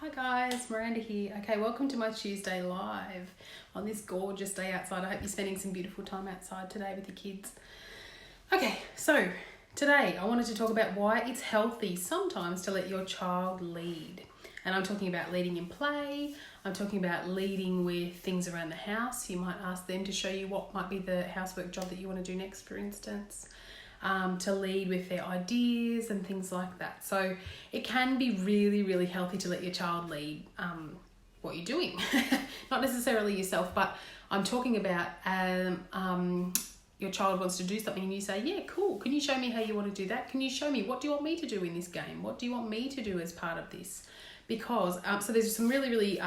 Hi guys, Miranda here. Okay, welcome to my Tuesday live on this gorgeous day outside. I hope you're spending some beautiful time outside today with your kids. Okay, so today I wanted to talk about why it's healthy sometimes to let your child lead. And I'm talking about leading in play. I'm talking about leading with things around the house. You might ask them to show you what might be the housework job that you want to do next, for instance. To lead with their ideas and things like that. So it can be really, really healthy to let your child lead what you're doing. Not necessarily yourself, but I'm talking about your child wants to do something and you say, yeah, cool. Can you show me how you want to do that? Can you show me what do you want me to do in this game? What do you want me to do as part of this? Because, so there's some really, really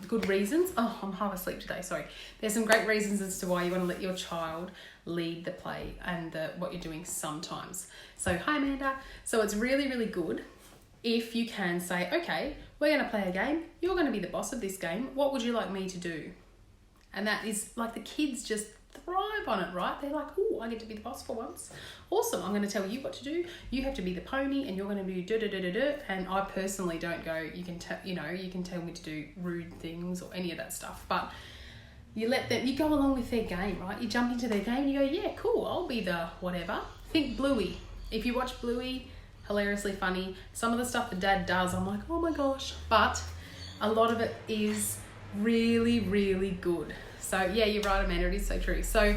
good reasons. Oh, I'm half asleep today, sorry. There's some great reasons as to why you want to let your child lead the play and what you're doing sometimes. So, hi Amanda. So it's really, really good if you can say, okay, we're going to play a game. You're going to be the boss of this game. What would you like me to do? And that is like the kids just thrive on it, right? They're like, oh, I get to be the boss for once. Awesome. I'm going to tell you what to do. You have to be the pony and you're going to do da-da-da-da-da. And I personally don't go, you can tell me to do rude things or any of that stuff. But you let them, you go along with their game, right? You jump into their game and you go, yeah, cool. I'll be the whatever. Think Bluey. If you watch Bluey, hilariously funny. Some of the stuff the dad does, I'm like, oh my gosh. But a lot of it is really, really good. So yeah, you're right, Amanda, it is so true. So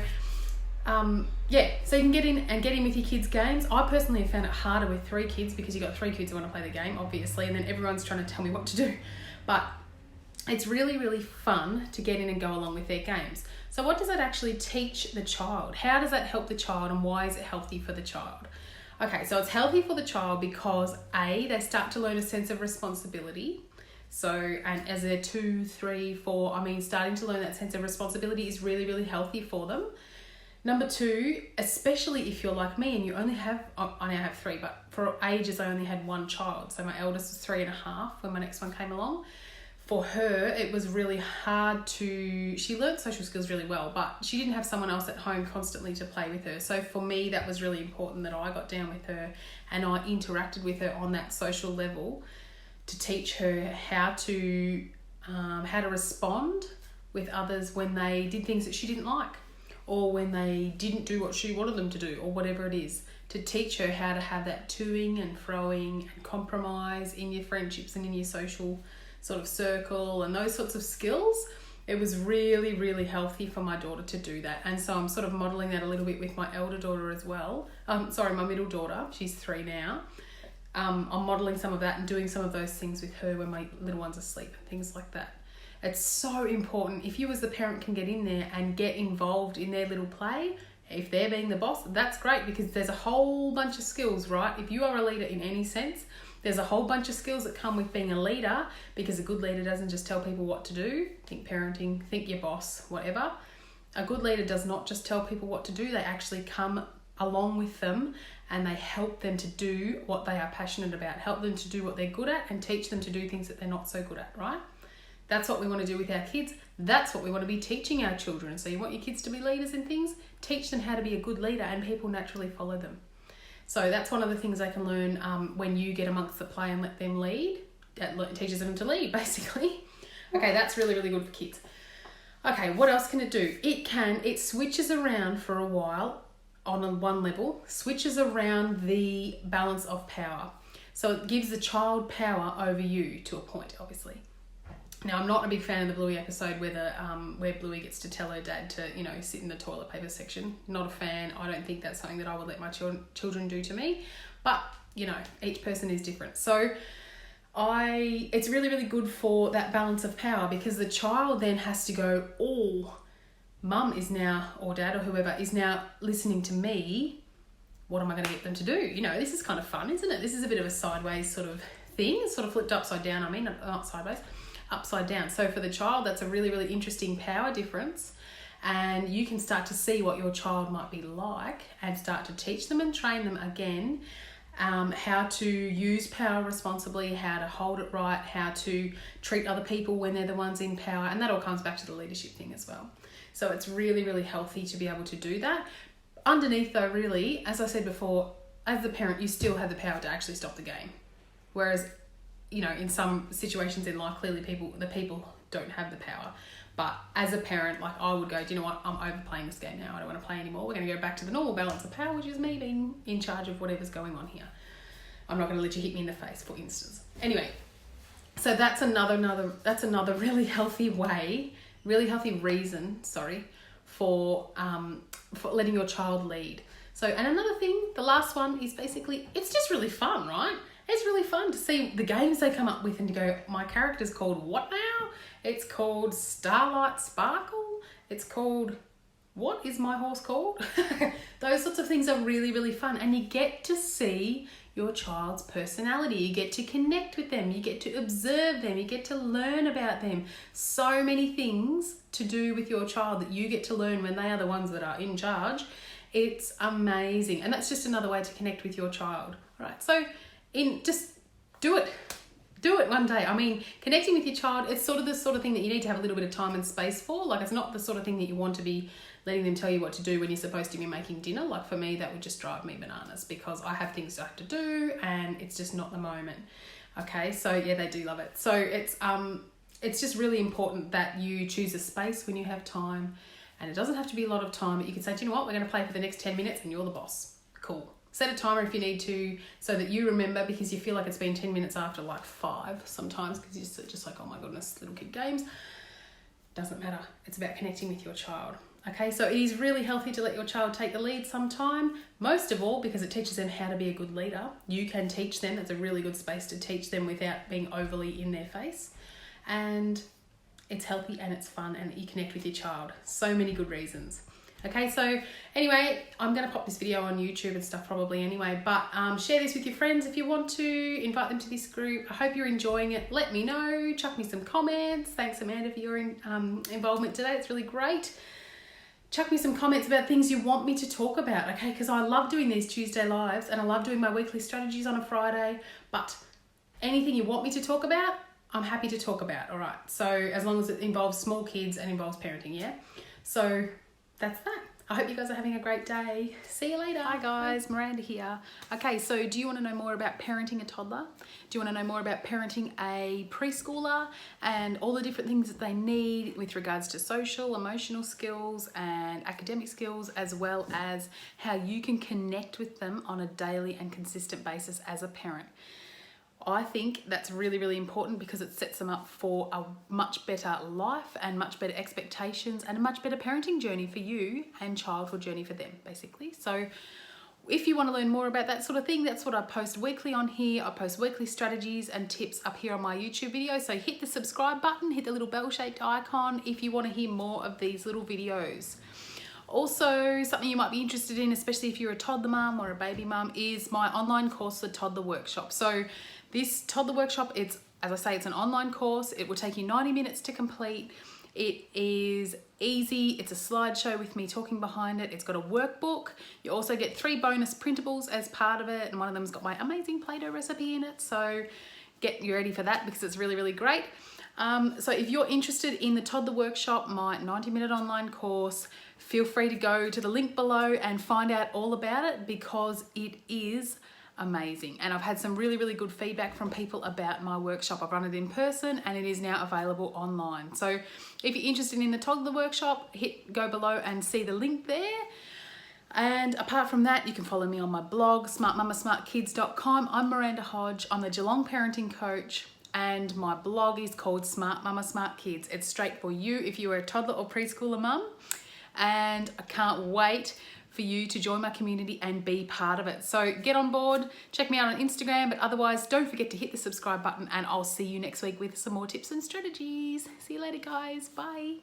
so you can get in with your kids' games. I personally have found it harder with 3 kids because you've got 3 kids who want to play the game, obviously, and then everyone's trying to tell me what to do. But it's really, really fun to get in and go along with their games. So what does that actually teach the child? How does that help the child and why is it healthy for the child? Okay, so it's healthy for the child because A, they start to learn a sense of responsibility. So, and as they're 2, 3, 4, starting to learn that sense of responsibility is really, really healthy for them. Number 2, especially if you're like me and you only have, I now have 3, but for ages I only had 1 child. So my eldest was 3.5 when my next one came along. For her, it was really hard she learnt social skills really well, but she didn't have someone else at home constantly to play with her. So for me, that was really important that I got down with her and I interacted with her on that social level to teach her how to respond with others when they did things that she didn't like or when they didn't do what she wanted them to do or whatever it is, to teach her how to have that toing and froing and compromise in your friendships and in your social sort of circle and those sorts of skills. It was really, really healthy for my daughter to do that. And so I'm sort of modelling that a little bit with my elder daughter as well. My middle daughter, she's 3 now. I'm modelling some of that and doing some of those things with her when my little one's asleep and things like that. It's so important. If you as the parent can get in there and get involved in their little play, if they're being the boss, that's great because there's a whole bunch of skills, right? If you are a leader in any sense, there's a whole bunch of skills that come with being a leader because a good leader doesn't just tell people what to do. Think parenting, think your boss, whatever. A good leader does not just tell people what to do. They actually come along with them and they help them to do what they are passionate about, help them to do what they're good at and teach them to do things that they're not so good at, right? That's what we want to do with our kids. That's what we want to be teaching our children. So you want your kids to be leaders in things, teach them how to be a good leader and people naturally follow them. So that's one of the things they can learn when you get amongst the play and let them lead. It teaches them to lead, basically. Okay, that's really, really good for kids. Okay, what else can it do? It switches around for a while on one level, switches around the balance of power. So it gives the child power over you to a point, obviously. Now, I'm not a big fan of the Bluey episode where Bluey gets to tell her dad to, sit in the toilet paper section. Not a fan. I don't think that's something that I would let my children do to me. But, each person is different. So it's really, really good for that balance of power because the child then has to go, oh, mum is now, or dad or whoever, is now listening to me. What am I going to get them to do? This is kind of fun, isn't it? This is a bit of a sideways sort of thing. It's sort of flipped upside down. Not sideways. Upside down. So for the child, that's a really, really interesting power difference. And you can start to see what your child might be like and start to teach them and train them again how to use power responsibly, how to hold it right, how to treat other people when they're the ones in power. And that all comes back to the leadership thing as well. So it's really, really healthy to be able to do that. Underneath though, really, as I said before, as the parent, you still have the power to actually stop the game. Whereas you know, in some situations in life, clearly the people don't have the power. But as a parent, like I would go, do you know what? I'm overplaying this game now. I don't want to play anymore. We're going to go back to the normal balance of power, which is me being in charge of whatever's going on here. I'm not going to let you hit me in the face, for instance. Anyway, so that's another really healthy reason, for letting your child lead. So, and another thing, the last one is basically, it's just really fun, right? It's really fun to see the games they come up with and to go, my character's called what now? It's called Starlight Sparkle. It's called, what is my horse called? Those sorts of things are really, really fun. And you get to see your child's personality. You get to connect with them. You get to observe them. You get to learn about them. So many things to do with your child that you get to learn when they are the ones that are in charge. It's amazing. And that's just another way to connect with your child. All right. So just do it. Do it one day. I mean, connecting with your child, it's sort of the sort of thing that you need to have a little bit of time and space for. Like, it's not the sort of thing that you want to be letting them tell you what to do when you're supposed to be making dinner. Like, for me, that would just drive me bananas because I have things I have to do and it's just not the moment. Okay, so yeah, they do love it. So it's just really important that you choose a space when you have time, and it doesn't have to be a lot of time, but you can say, do you know what, we're going to play for the next 10 minutes and you're the boss. Cool. Set a timer if you need to so that you remember, because you feel like it's been 10 minutes after like 5 sometimes because you're just like, oh my goodness, little kid games. Doesn't matter. It's about connecting with your child. Okay, so it is really healthy to let your child take the lead sometime, most of all because it teaches them how to be a good leader. You can teach them. It's a really good space to teach them without being overly in their face. And it's healthy and it's fun and you connect with your child. So many good reasons. Okay, so anyway, I'm going to pop this video on YouTube and stuff probably anyway, but share this with your friends if you want to, invite them to this group. I hope you're enjoying it. Let me know, chuck me some comments. Thanks, Amanda, for your involvement today. It's really great. Chuck me some comments about things you want me to talk about, okay? Because I love doing these Tuesday lives and I love doing my weekly strategies on a Friday, but anything you want me to talk about, I'm happy to talk about, all right? So as long as it involves small kids and involves parenting, yeah? So that's that. I hope you guys are having a great day. See you later. Hi guys, Miranda here. Okay, so do you want to know more about parenting a toddler? Do you want to know more about parenting a preschooler and all the different things that they need with regards to social, emotional skills and academic skills, as well as how you can connect with them on a daily and consistent basis as a parent? I think that's really, really important because it sets them up for a much better life and much better expectations and a much better parenting journey for you and childhood journey for them, basically. So if you want to learn more about that sort of thing, that's what I post weekly on here. I post weekly strategies and tips up here on my YouTube video. So hit the subscribe button, hit the little bell-shaped icon if you want to hear more of these little videos. Also, something you might be interested in, especially if you're a toddler mum or a baby mum, is my online course, the Toddler Workshop. So this Toddler Workshop, as I say, it's an online course. It will take you 90 minutes to complete. It is easy. It's a slideshow with me talking behind it. It's got a workbook. You also get 3 bonus printables as part of it, and one of them's got my amazing Play-Doh recipe in it. So get you ready for that because it's really, really great. So if you're interested in the Toddler Workshop, my 90-minute online course, feel free to go to the link below and find out all about it because it is amazing. And I've had some really, really good feedback from people about my workshop. I've run it in person and it is now available online. So if you're interested in the Toddler Workshop, go below and see the link there. And apart from that, you can follow me on my blog, smartmamasmartkids.com. I'm Miranda Hodge. I'm the Geelong parenting coach. And my blog is called Smart Mama Smart Kids. It's straight for you if you are a toddler or preschooler mum. And I can't wait for you to join my community and be part of it. So get on board, check me out on Instagram, but otherwise don't forget to hit the subscribe button and I'll see you next week with some more tips and strategies. See you later guys, bye.